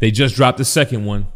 They just dropped the second one.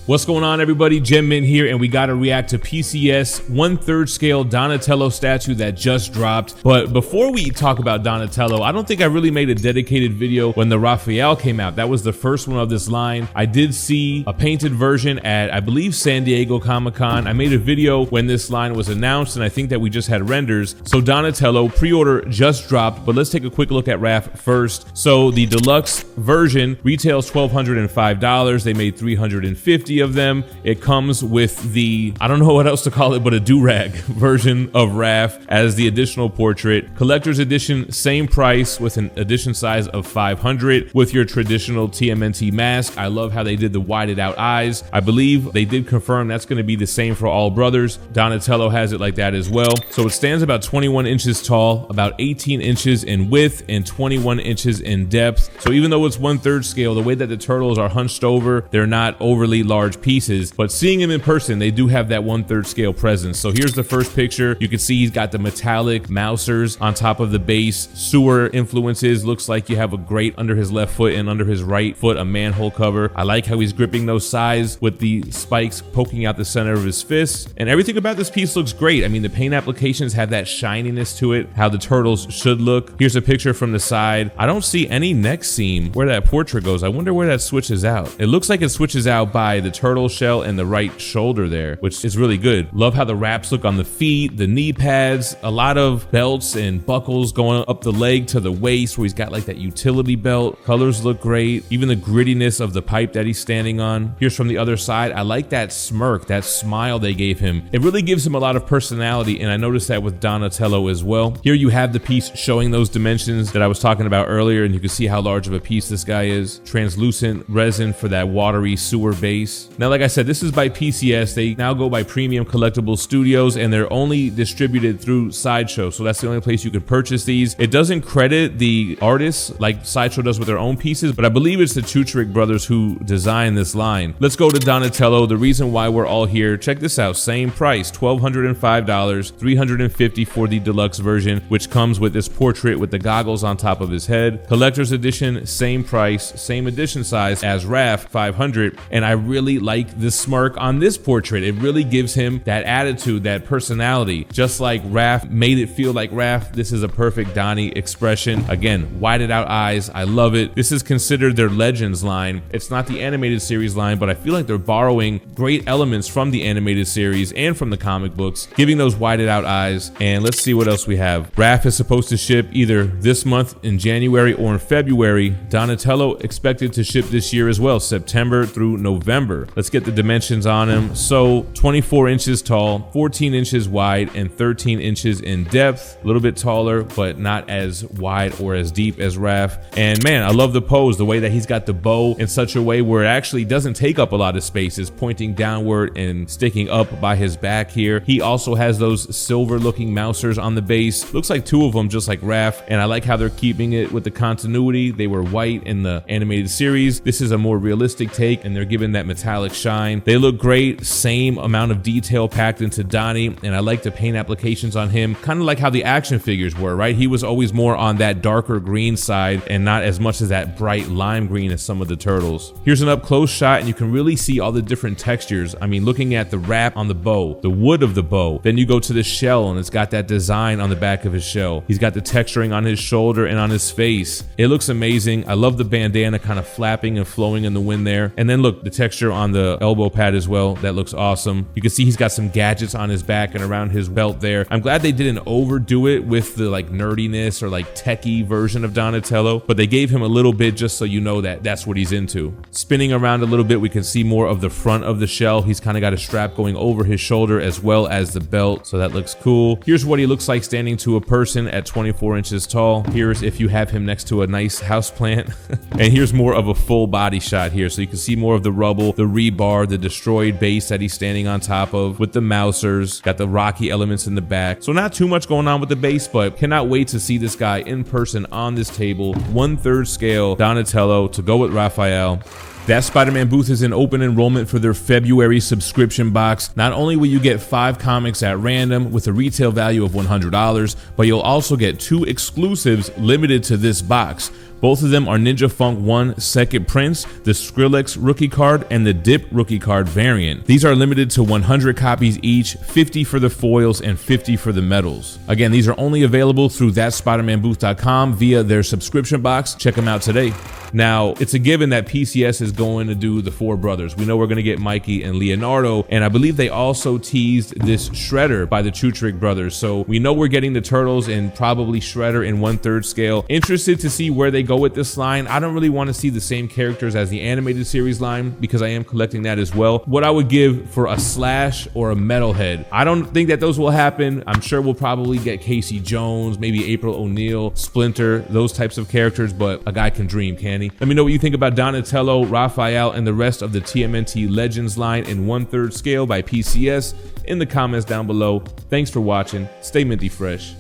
What's going on, everybody? GemMint here, and we got to react to PCS 1/3 scale Donatello statue that just dropped. But before we talk about Donatello, I don't think I really made a dedicated video when the Raphael came out. That was the first one of this line. I did see a painted version at, I believe, San Diego Comic-Con. I made a video when this line was announced, and I think that we just had renders. So Donatello pre-order just dropped, but let's take a quick look at Raph first. So the deluxe version retails $1,205. They made 350 of them. It comes with the, I don't know what else to call it, but a do-rag version of Raph as the additional portrait. Collector's edition, same price with an edition size of 500 with your traditional TMNT mask. I love how they did the wided out eyes. I believe they did confirm that's going to be the same for all brothers. Donatello has it like that as well. So it stands about 21 inches tall, about 18 inches in width, and 21 inches in depth. So even though it's 1/3 scale, the way that the turtles are hunched over, they're not overly large pieces, but seeing him in person, they do have that 1/3 scale presence. So here's the first picture. You can see he's got the metallic mousers on top of the base. Sewer influences. Looks like you have a grate under his left foot and under his right foot a manhole cover. I like how he's gripping those sides with the spikes poking out the center of his fists, and everything about this piece looks great. I mean, the paint applications have that shininess to it, how the turtles should look. Here's a picture from the side. I don't see any neck seam where that portrait goes. I wonder where that switches out. It looks like it switches out by the turtle shell and the right shoulder there, which is really good. Love how the wraps look on the feet, the knee pads, a lot of belts and buckles going up the leg to the waist where he's got like that utility belt. Colors look great. Even the grittiness of the pipe that he's standing on. Here's from the other side. I like that smirk, that smile they gave him. It really gives him a lot of personality, and I noticed that with Donatello as well. Here you have the piece showing those dimensions that I was talking about earlier, and you can see how large of a piece this guy is. Translucent resin for that watery sewer base. Now, like I said, this is by PCS. They now go by Premium Collectibles Studios, and they're only distributed through Sideshow. So that's the only place you can purchase these. It doesn't credit the artists like Sideshow does with their own pieces, but I believe it's the Chuchrik brothers who designed this line. Let's go to Donatello. The reason why we're all here. Check this out. Same price, $1,205, $350 for the deluxe version, which comes with this portrait with the goggles on top of his head. Collector's edition, same price, same edition size as Raph, 500. And I really like the smirk on this portrait. It really gives him that attitude, that personality. Just like Raph made it feel like Raph, this is a perfect Donnie expression. Again, wided out eyes. I love it. This is considered their Legends line. It's not the animated series line, but I feel like they're borrowing great elements from the animated series and from the comic books, giving those wided out eyes. And let's see what else we have. Raph is supposed to ship either this month in January or in February. Donatello expected to ship this year as well, September through November. Let's get the dimensions on him. So 24 inches tall, 14 inches wide, and 13 inches in depth. A little bit taller, but not as wide or as deep as Raph. And man, I love the pose, the way that he's got the bow in such a way where it actually doesn't take up a lot of space. It's pointing downward and sticking up by his back here. He also has those silver looking mousers on the base. Looks like two of them, just like Raph. And I like how they're keeping it with the continuity. They were white in the animated series. This is a more realistic take, and they're giving that metallic shine. They look great. Same amount of detail packed into Donnie, and I like the paint applications on him, kind of like how the action figures were, right? He was always more on that darker green side and not as much as that bright lime green as some of the turtles. Here's an up close shot, and you can really see all the different textures. I mean, looking at the wrap on the bow, the wood of the bow, then you go to the shell, and it's got that design on the back of his shell. He's got the texturing on his shoulder and on his face. It looks amazing. I love the bandana kind of flapping and flowing in the wind there. And then look, the texture on the elbow pad as well. That looks awesome. You can see he's got some gadgets on his back and around his belt there. I'm glad they didn't overdo it with the like nerdiness or like techie version of Donatello, but they gave him a little bit just so you know that that's what he's into. Spinning around a little bit, we can see more of the front of the shell. He's kind of got a strap going over his shoulder as well as the belt, so that looks cool. Here's what he looks like standing to a person at 24 inches tall. Here's if you have him next to a nice house plant. And here's more of a full body shot here, so you can see more of the rubble, the rebar, the destroyed base that he's standing on top of with the mousers. Got the rocky elements in the back. So not too much going on with the base, but cannot wait to see this guy in person on this table. 1/3 scale Donatello to go with Raphael. That Spider-Man booth is in open enrollment for their February subscription box. Not only will you get 5 comics at random with a retail value of $100, but you'll also get 2 exclusives limited to this box. Both of them are Ninja Funk 1 second prints, the Skrillex rookie card and the Dip rookie card variant. These are limited to 100 copies each, 50 for the foils and 50 for the medals. Again, these are only available through THATSPIDERMANBOOTH.com via their subscription box. Check them out today. Now, it's a given that PCS is going to do the 4 brothers. We know we're going to get Mikey and Leonardo, and I believe they also teased this Shredder by the True Trick brothers. So we know we're getting the Turtles and probably Shredder in 1/3 scale. Interested to see where they go with this line. I don't really want to see the same characters as the animated series line because I am collecting that as well. What I would give for a Slash or a Metalhead, I don't think that those will happen. I'm sure we'll probably get Casey Jones, maybe April O'Neil, Splinter, those types of characters, but a guy can dream, can he? Let me know what you think about Donatello, Raphael, and the rest of the TMNT Legends line in 1/3 scale by PCS in the comments down below. Thanks for watching. Stay minty fresh.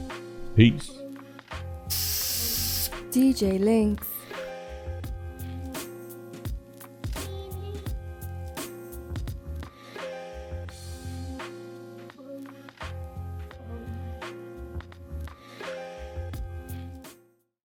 Peace. DJ Links.